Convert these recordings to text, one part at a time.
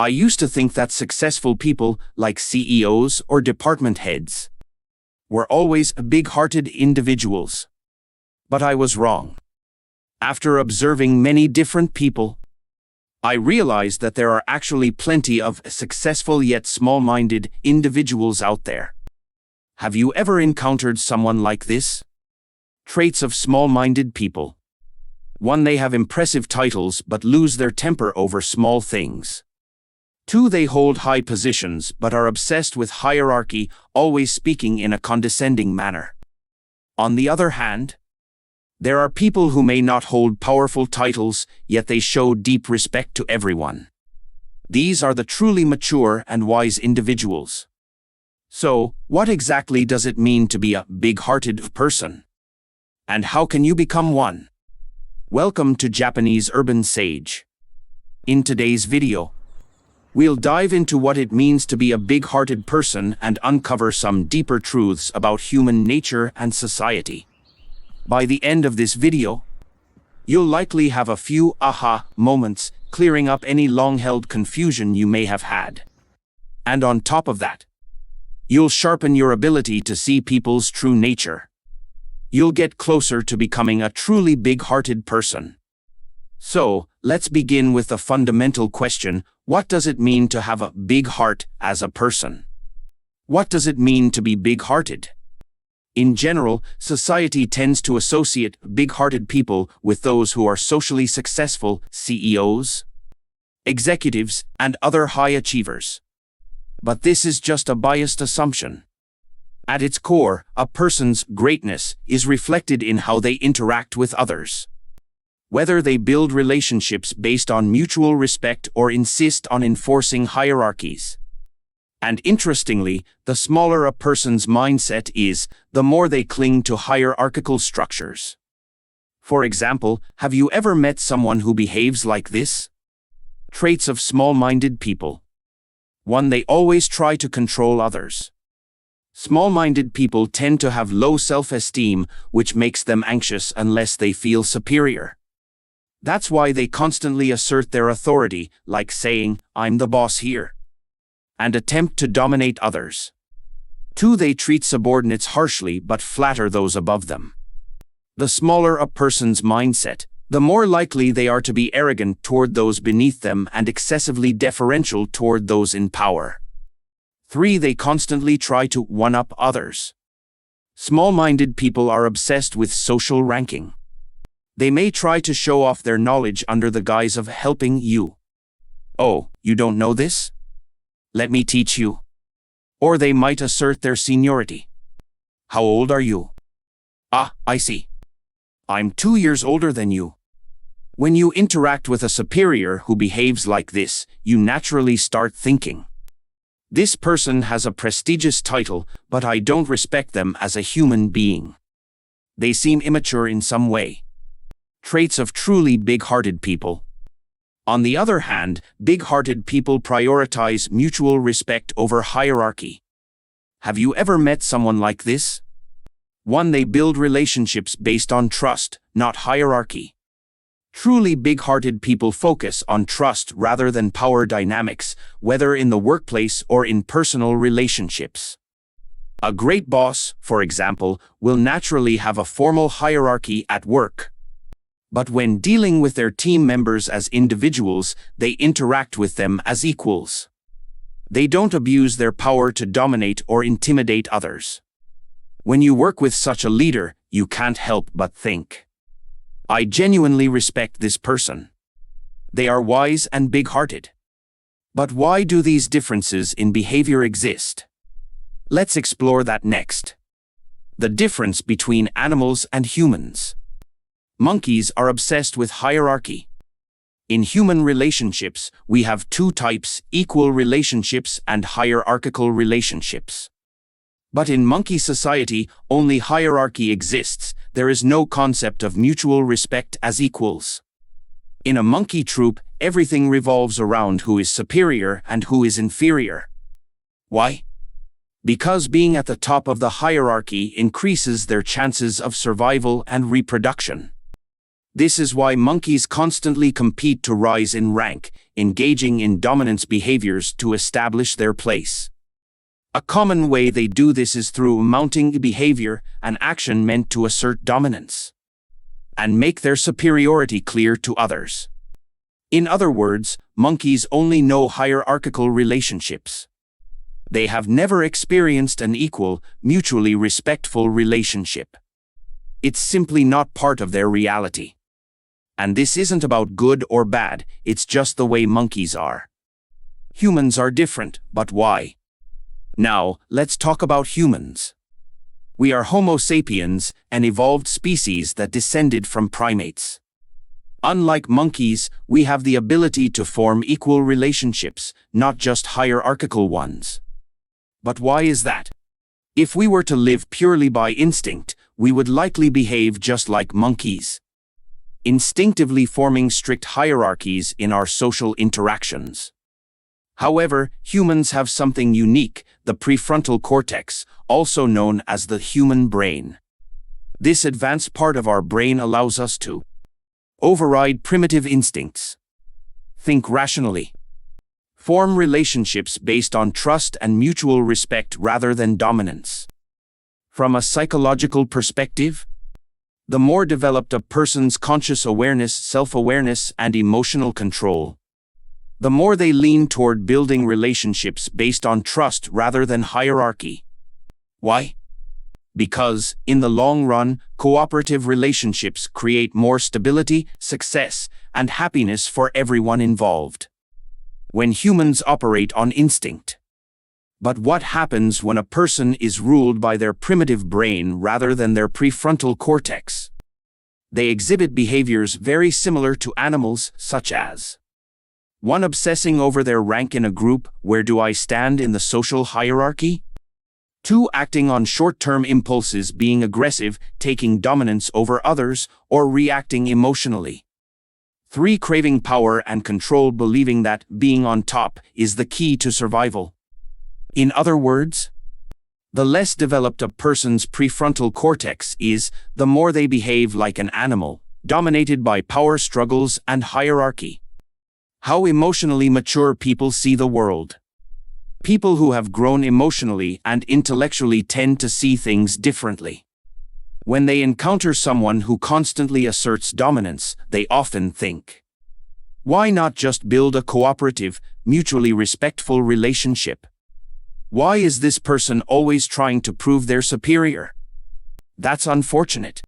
I used to think that successful people, like CEOs or department heads, were always big-hearted individuals. But I was wrong. After observing many different people, I realized that there are actually plenty of successful yet small-minded individuals out there. Have you ever encountered someone like this? Traits of small-minded people. 1. They have impressive titles but lose their temper over small things. 2. They hold high positions but are obsessed with hierarchy, always speaking in a condescending manner. On the other hand, there are people who may not hold powerful titles, yet they show deep respect to everyone. These are the truly mature and wise individuals. So, what exactly does it mean to be a big-hearted person? And how can you become one? Welcome to Japanese Urban Sage. In today's video, we'll dive into what it means to be a big-hearted person and uncover some deeper truths about human nature and society. By the end of this video, you'll likely have a few aha moments, clearing up any long-held confusion you may have had. And on top of that, you'll sharpen your ability to see people's true nature. You'll get closer to becoming a truly big-hearted person. So, let's begin with the fundamental question: what does it mean to have a big heart as a person? What does it mean to be big-hearted? In general, society tends to associate big-hearted people with those who are socially successful, CEOs, executives, and other high achievers. But this is just a biased assumption. At its core, a person's greatness is reflected in how they interact with others. Whether they build relationships based on mutual respect or insist on enforcing hierarchies. And interestingly, the smaller a person's mindset is, the more they cling to hierarchical structures. For example, have you ever met someone who behaves like this? Traits of small-minded people. 1. They always try to control others. Small-minded people tend to have low self-esteem, which makes them anxious unless they feel superior. That's why they constantly assert their authority, like saying, "I'm the boss here," and attempt to dominate others. 2. They treat subordinates harshly but flatter those above them. The smaller a person's mindset, the more likely they are to be arrogant toward those beneath them and excessively deferential toward those in power. 3. They constantly try to one-up others. Small-minded people are obsessed with social ranking. They may try to show off their knowledge under the guise of helping you. "Oh, you don't know this? Let me teach you." Or they might assert their seniority. "How old are you?" "Ah, I see. I'm 2 years older than you." When you interact with a superior who behaves like this, you naturally start thinking, "This person has a prestigious title, but I don't respect them as a human being. They seem immature in some way." Traits of truly big-hearted people. On the other hand, big-hearted people prioritize mutual respect over hierarchy. Have you ever met someone like this? 1. They build relationships based on trust, not hierarchy. Truly big-hearted people focus on trust rather than power dynamics, whether in the workplace or in personal relationships. A great boss, for example, will naturally have a formal hierarchy at work. But when dealing with their team members as individuals, they interact with them as equals. They don't abuse their power to dominate or intimidate others. When you work with such a leader, you can't help but think, "I genuinely respect this person. They are wise and big-hearted." But why do these differences in behavior exist? Let's explore that next. The difference between animals and humans. Monkeys are obsessed with hierarchy. In human relationships, we have 2 types: equal relationships and hierarchical relationships. But in monkey society, only hierarchy exists. There is no concept of mutual respect as equals. In a monkey troop, everything revolves around who is superior and who is inferior. Why? Because being at the top of the hierarchy increases their chances of survival and reproduction. This is why monkeys constantly compete to rise in rank, engaging in dominance behaviors to establish their place. A common way they do this is through mounting behavior, an action meant to assert dominance and make their superiority clear to others. In other words, monkeys only know hierarchical relationships. They have never experienced an equal, mutually respectful relationship. It's simply not part of their reality. And this isn't about good or bad, it's just the way monkeys are. Humans are different, but why? Now, let's talk about humans. We are Homo sapiens, an evolved species that descended from primates. Unlike monkeys, we have the ability to form equal relationships, not just hierarchical ones. But why is that? If we were to live purely by instinct, we would likely behave just like monkeys, instinctively forming strict hierarchies in our social interactions. However, humans have something unique, the prefrontal cortex, also known as the human brain. This advanced part of our brain allows us to override primitive instincts, think rationally, form relationships based on trust and mutual respect rather than dominance. From a psychological perspective, the more developed a person's conscious awareness, self-awareness, and emotional control, the more they lean toward building relationships based on trust rather than hierarchy. Why? Because, in the long run, cooperative relationships create more stability, success, and happiness for everyone involved. When humans operate on instinct. But what happens when a person is ruled by their primitive brain rather than their prefrontal cortex? They exhibit behaviors very similar to animals, such as 1. Obsessing over their rank in a group, where do I stand in the social hierarchy? 2. Acting on short-term impulses, being aggressive, taking dominance over others, or reacting emotionally. 3. Craving power and control, believing that being on top is the key to survival. In other words, the less developed a person's prefrontal cortex is, the more they behave like an animal, dominated by power struggles and hierarchy. How emotionally mature people see the world. People who have grown emotionally and intellectually tend to see things differently. When they encounter someone who constantly asserts dominance, they often think, why not just build a cooperative, mutually respectful relationship? Why is this person always trying to prove they're superior? That's unfortunate.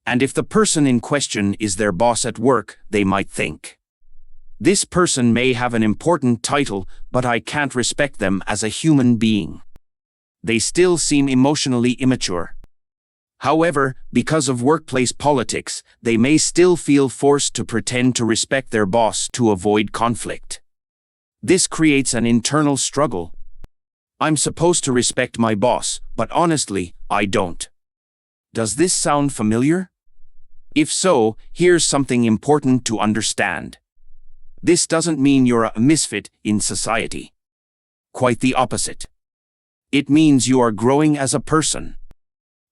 And if the person in question is their boss at work, they might think, this person may have an important title, but I can't respect them as a human being. They still seem emotionally immature. However, because of workplace politics, they may still feel forced to pretend to respect their boss to avoid conflict. This creates an internal struggle. I'm supposed to respect my boss, but honestly, I don't. Does this sound familiar? If so, here's something important to understand. This doesn't mean you're a misfit in society. Quite the opposite. It means you are growing as a person.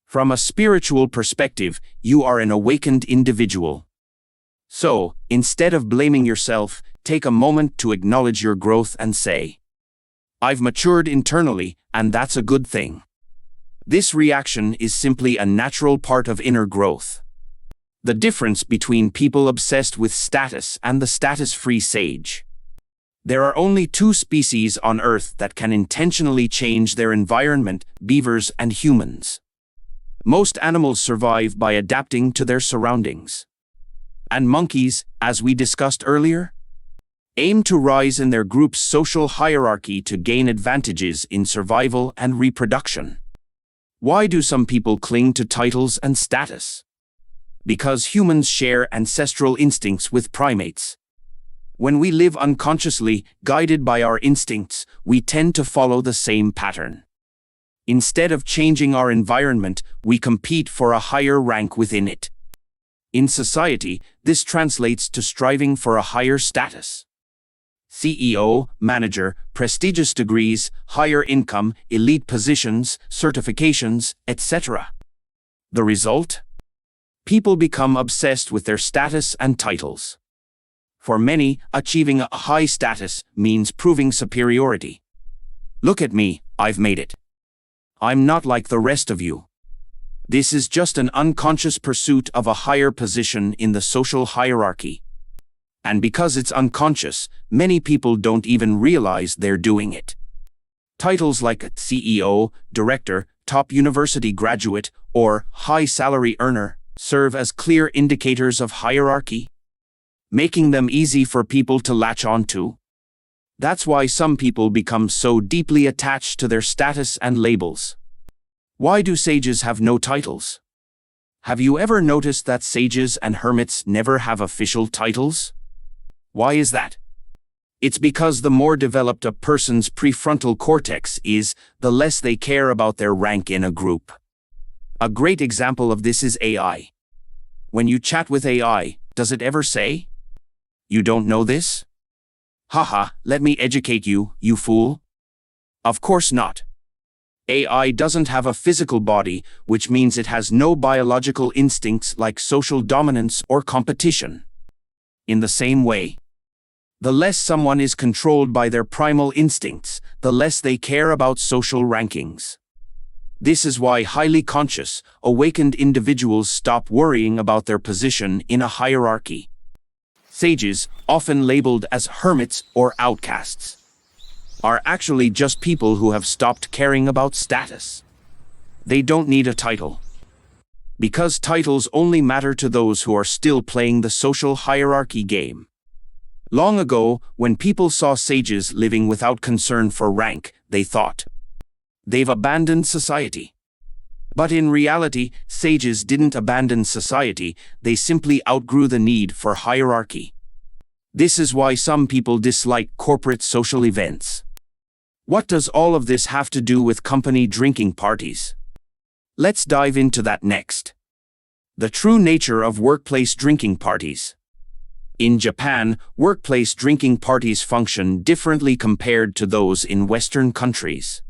From a spiritual perspective, you are an awakened individual. So, instead of blaming yourself, take a moment to acknowledge your growth and say, I've matured internally, and that's a good thing. This reaction is simply a natural part of inner growth. The difference between people obsessed with status and the status-free sage. There are only 2 species on Earth that can intentionally change their environment, beavers and humans. Most animals survive by adapting to their surroundings. And monkeys, as we discussed earlier, aim to rise in their group's social hierarchy to gain advantages in survival and reproduction. Why do some people cling to titles and status? Because humans share ancestral instincts with primates. When we live unconsciously, guided by our instincts, we tend to follow the same pattern. Instead of changing our environment, we compete for a higher rank within it. In society, this translates to striving for a higher status. CEO, manager, prestigious degrees, higher income, elite positions, certifications, etc. The result? People become obsessed with their status and titles. For many, achieving a high status means proving superiority. Look at me, I've made it. I'm not like the rest of you. This is just an unconscious pursuit of a higher position in the social hierarchy. And because it's unconscious, many people don't even realize they're doing it. Titles like CEO, director, top university graduate, or high salary earner serve as clear indicators of hierarchy, making them easy for people to latch onto. That's why some people become so deeply attached to their status and labels. Why do sages have no titles? Have you ever noticed that sages and hermits never have official titles? Why is that? It's because the more developed a person's prefrontal cortex is, the less they care about their rank in a group. A great example of this is AI. When you chat with AI, does it ever say, "You don't know this? Haha, let me educate you, you fool"? Of course not. AI doesn't have a physical body, which means it has no biological instincts like social dominance or competition. In the same way, the less someone is controlled by their primal instincts, the less they care about social rankings. This is why highly conscious, awakened individuals stop worrying about their position in a hierarchy. Sages, often labeled as hermits or outcasts, are actually just people who have stopped caring about status. They don't need a title. Because titles only matter to those who are still playing the social hierarchy game. Long ago, when people saw sages living without concern for rank, they thought, they've abandoned society. But in reality, sages didn't abandon society, they simply outgrew the need for hierarchy. This is why some people dislike corporate social events. What does all of this have to do with company drinking parties? Let's dive into that next. The true nature of workplace drinking parties. In Japan, workplace drinking parties function differently compared to those in Western countries.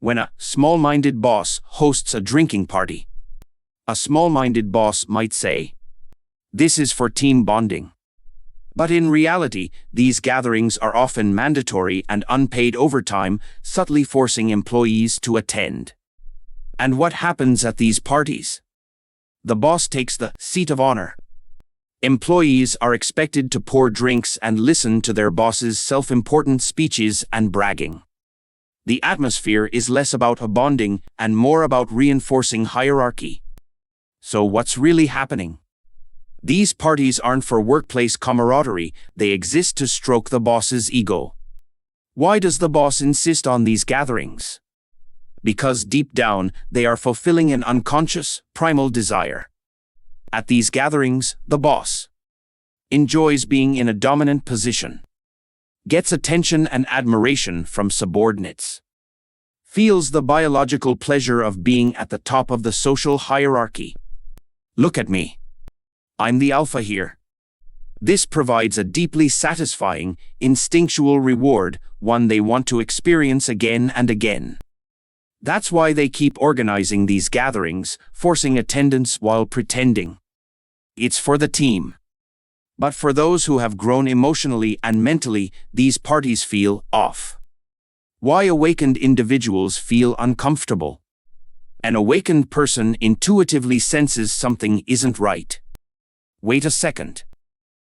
When a small-minded boss hosts a drinking party, a small-minded boss might say, "This is for team bonding." But in reality, these gatherings are often mandatory and unpaid overtime, subtly forcing employees to attend. And what happens at these parties? The boss takes the seat of honor. Employees are expected to pour drinks and listen to their boss's self-important speeches and bragging. The atmosphere is less about a bonding and more about reinforcing hierarchy. So what's really happening? These parties aren't for workplace camaraderie, they exist to stroke the boss's ego. Why does the boss insist on these gatherings? Because deep down, they are fulfilling an unconscious, primal desire. At these gatherings, the boss enjoys being in a dominant position, gets attention and admiration from subordinates, feels the biological pleasure of being at the top of the social hierarchy. Look at me. I'm the alpha here. This provides a deeply satisfying, instinctual reward, one they want to experience again and again. That's why they keep organizing these gatherings, forcing attendance while pretending it's for the team. But for those who have grown emotionally and mentally, these parties feel off. Why awakened individuals feel uncomfortable? An awakened person intuitively senses something isn't right. Wait a second.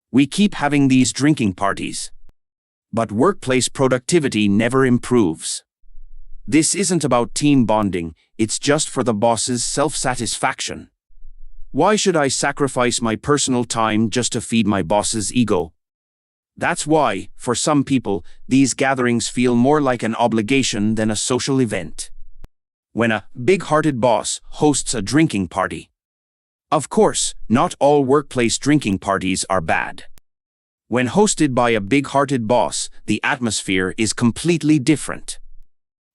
We keep having these drinking parties, but workplace productivity never improves. This isn't about team bonding, it's just for the boss's self-satisfaction. Why should I sacrifice my personal time just to feed my boss's ego? That's why, for some people, these gatherings feel more like an obligation than a social event. When a big-hearted boss hosts a drinking party. Of course, not all workplace drinking parties are bad. When hosted by a big-hearted boss, the atmosphere is completely different.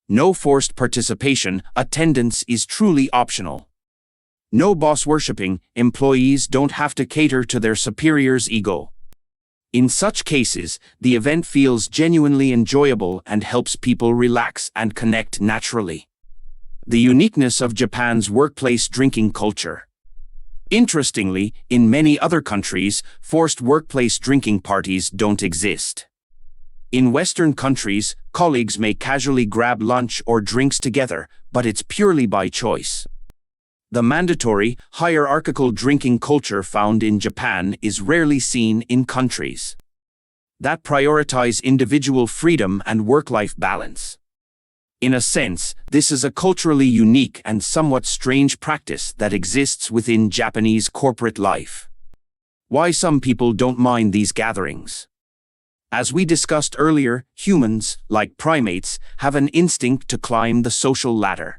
No forced participation, attendance is truly optional. No boss worshipping, employees don't have to cater to their superior's ego. In such cases, the event feels genuinely enjoyable and helps people relax and connect naturally. The uniqueness of Japan's workplace drinking culture. Interestingly, in many other countries, forced workplace drinking parties don't exist. In Western countries, colleagues may casually grab lunch or drinks together, but it's purely by choice. The mandatory, hierarchical drinking culture found in Japan is rarely seen in countries that prioritize individual freedom and work-life balance. In a sense, this is a culturally unique and somewhat strange practice that exists within Japanese corporate life. Why some people don't mind these gatherings? As we discussed earlier, humans, like primates, have an instinct to climb the social ladder.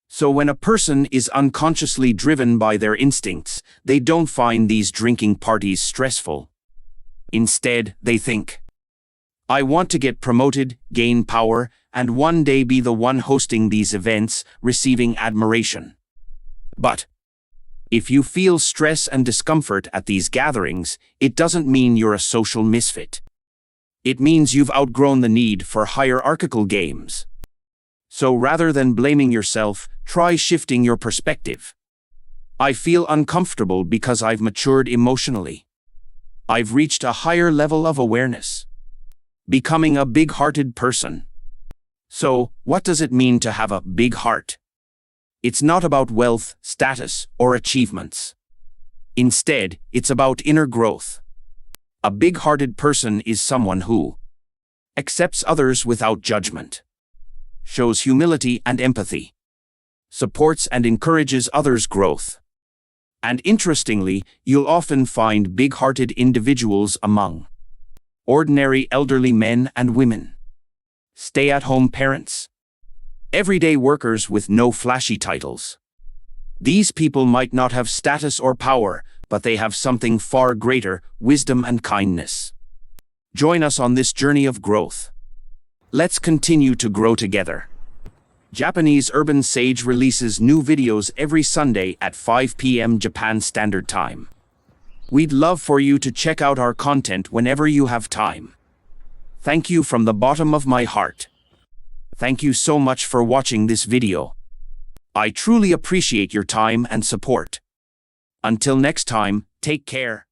So when a person is unconsciously driven by their instincts, they don't find these drinking parties stressful. Instead, they think, I want to get promoted, gain power, and one day be the one hosting these events, receiving admiration. But if you feel stress and discomfort at these gatherings, it doesn't mean you're a social misfit. It means you've outgrown the need for hierarchical games. So rather than blaming yourself, try shifting your perspective. I feel uncomfortable because I've matured emotionally. I've reached a higher level of awareness. Becoming a big-hearted person. So, what does it mean to have a big heart? It's not about wealth, status, or achievements. Instead, it's about inner growth. A big-hearted person is someone who accepts others without judgment, shows humility and empathy, supports and encourages others' growth. And interestingly, you'll often find big-hearted individuals among ordinary elderly men and women, stay-at-home parents, everyday workers with no flashy titles. These people might not have status or power, but they have something far greater, wisdom and kindness. Join us on this journey of growth. Let's continue to grow together. Japanese Urban Sage releases new videos every Sunday at 5 p.m. Japan Standard Time. We'd love for you to check out our content whenever you have time. Thank you from the bottom of my heart. Thank you so much for watching this video. I truly appreciate your time and support. Until next time, take care.